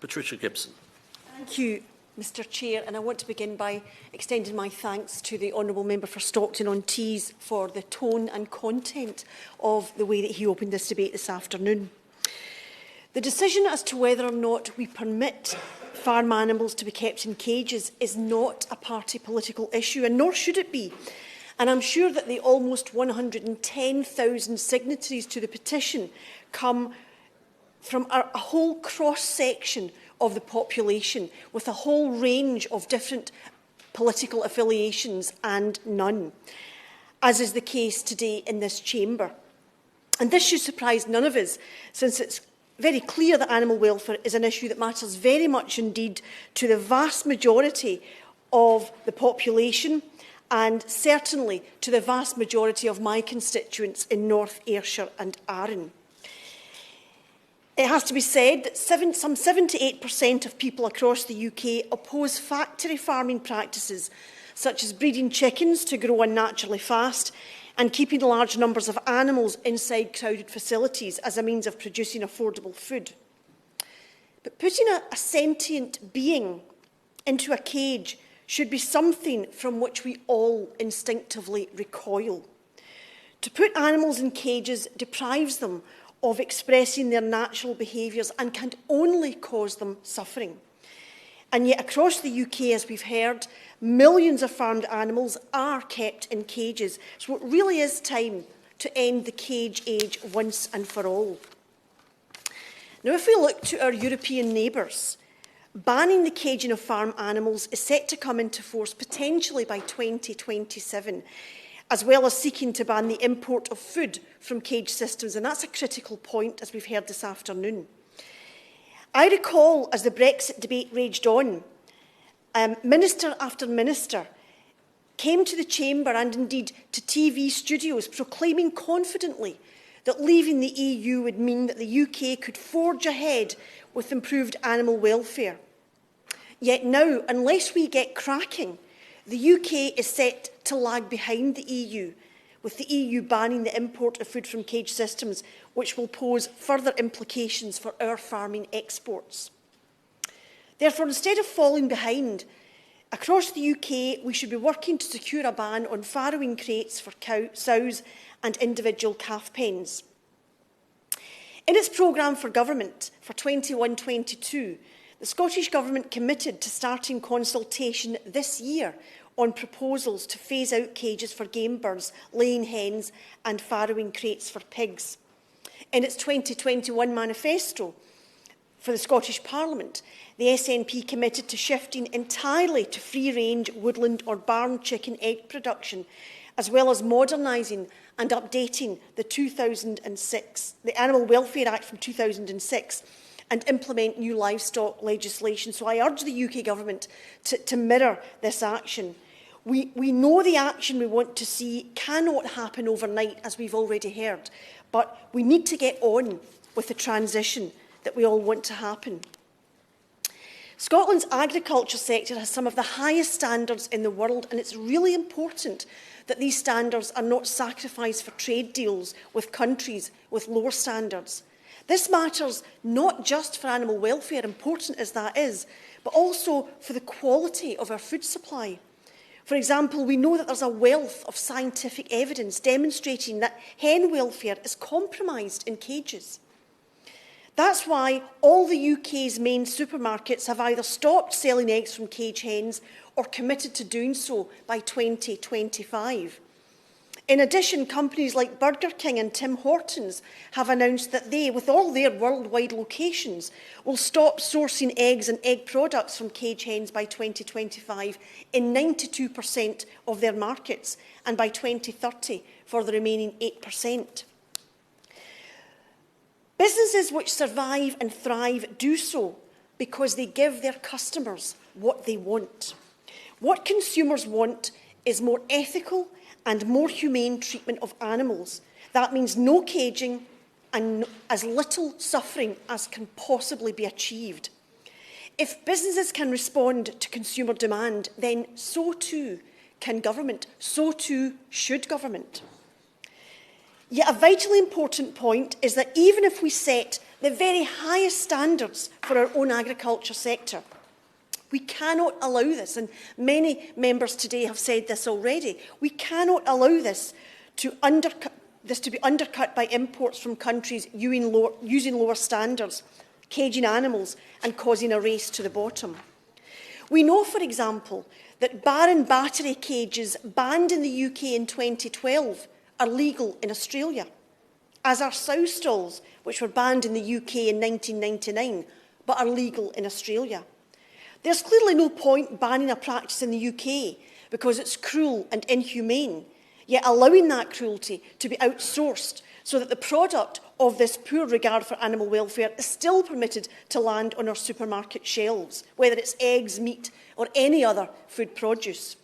Patricia Gibson. Thank you, Mr Chair, and I want to begin by extending my thanks to the Honourable Member for Stockton-on-Tees for the tone and content of the way that he opened this debate this afternoon. The decision as to whether or not we permit farm animals to be kept in cages is not a party political issue, and nor should it be. And I'm sure that the almost 110,000 signatories to the petition come from a whole cross-section of the population, with a whole range of different political affiliations and none, as is the case today in this chamber. And this should surprise none of us, since it's very clear that animal welfare is an issue that matters very much indeed to the vast majority of the population, and certainly to the vast majority of my constituents in North Ayrshire and Arran. It has to be said that some 78% of people across the UK oppose factory farming practices, such as breeding chickens to grow unnaturally fast and keeping large numbers of animals inside crowded facilities as a means of producing affordable food. But putting a sentient being into a cage should be something from which we all instinctively recoil. To put animals in cages deprives them of expressing their natural behaviours and can only cause them suffering. And yet across the UK, as we've heard, millions of farmed animals are kept in cages. So it really is time to end the cage age once and for all. Now, if we look to our European neighbours, banning the caging of farm animals is set to come into force potentially by 2027, as well as seeking to ban the import of food from cage systems. And that's a critical point, as we've heard this afternoon. I recall, as the Brexit debate raged on, minister after minister came to the chamber and indeed to TV studios proclaiming confidently that leaving the EU would mean that the UK could forge ahead with improved animal welfare. Yet now, unless we get cracking, the UK is set to lag behind the EU, with the EU banning the import of food from cage systems, which will pose further implications for our farming exports. Therefore, instead of falling behind, across the UK, we should be working to secure a ban on farrowing crates for sows and individual calf pens. In its programme for government for 21-22, the Scottish Government committed to starting consultation this year on proposals to phase out cages for gamebirds, laying hens and farrowing crates for pigs. In its 2021 manifesto for the Scottish Parliament, the SNP committed to shifting entirely to free-range woodland or barn chicken egg production, as well as modernising and updating the Animal Welfare Act from 2006 and implement new livestock legislation. So I urge the UK Government to mirror this action. We know the action we want to see cannot happen overnight, as we've already heard, but we need to get on with the transition that we all want to happen. Scotland's agriculture sector has some of the highest standards in the world, and it's really important that these standards are not sacrificed for trade deals with countries with lower standards. This matters not just for animal welfare, important as that is, but also for the quality of our food supply. For example, we know that there's a wealth of scientific evidence demonstrating that hen welfare is compromised in cages. That's why all the UK's main supermarkets have either stopped selling eggs from cage hens or committed to doing so by 2025. In addition, companies like Burger King and Tim Hortons have announced that they, with all their worldwide locations, will stop sourcing eggs and egg products from cage hens by 2025 in 92% of their markets, and by 2030 for the remaining 8%. Businesses which survive and thrive do so because they give their customers what they want. What consumers want is more ethical and more humane treatment of animals. That means no caging and as little suffering as can possibly be achieved. If businesses can respond to consumer demand, then so too can government, so too should government. Yet a vitally important point is that even if we set the very highest standards for our own agriculture sector. We cannot allow this, and many members today have said this already. We cannot allow this to be undercut by imports from countries using lower standards, caging animals and causing a race to the bottom. We know, for example, that barren battery cages banned in the UK in 2012 are legal in Australia, as are sow stalls, which were banned in the UK in 1999, but are legal in Australia. There's clearly no point banning a practice in the UK because it's cruel and inhumane, yet allowing that cruelty to be outsourced so that the product of this poor regard for animal welfare is still permitted to land on our supermarket shelves, whether it's eggs, meat or any other food produce.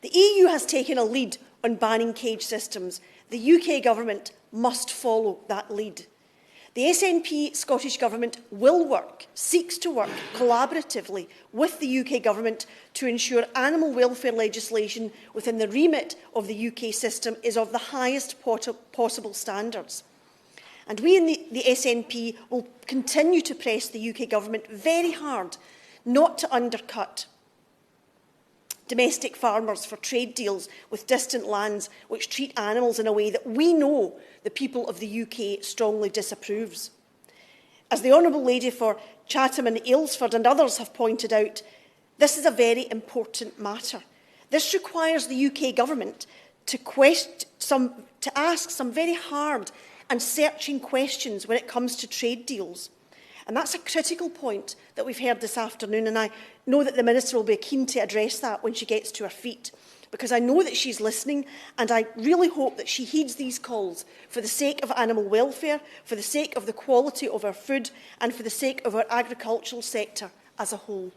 The EU has taken a lead on banning cage systems. The UK government must follow that lead. The SNP Scottish Government seeks to work collaboratively with the UK Government to ensure animal welfare legislation within the remit of the UK system is of the highest possible standards. And we in the SNP will continue to press the UK Government very hard not to undercut domestic farmers for trade deals with distant lands which treat animals in a way that we know the people of the UK strongly disapproves. As the Honourable Lady for Chatham and Aylesford and others have pointed out, this is a very important matter. This requires the UK Government to ask some very hard and searching questions when it comes to trade deals. And that's a critical point that we've heard this afternoon, and I know that the Minister will be keen to address that when she gets to her feet, because I know that she's listening, and I really hope that she heeds these calls for the sake of animal welfare, for the sake of the quality of our food, and for the sake of our agricultural sector as a whole.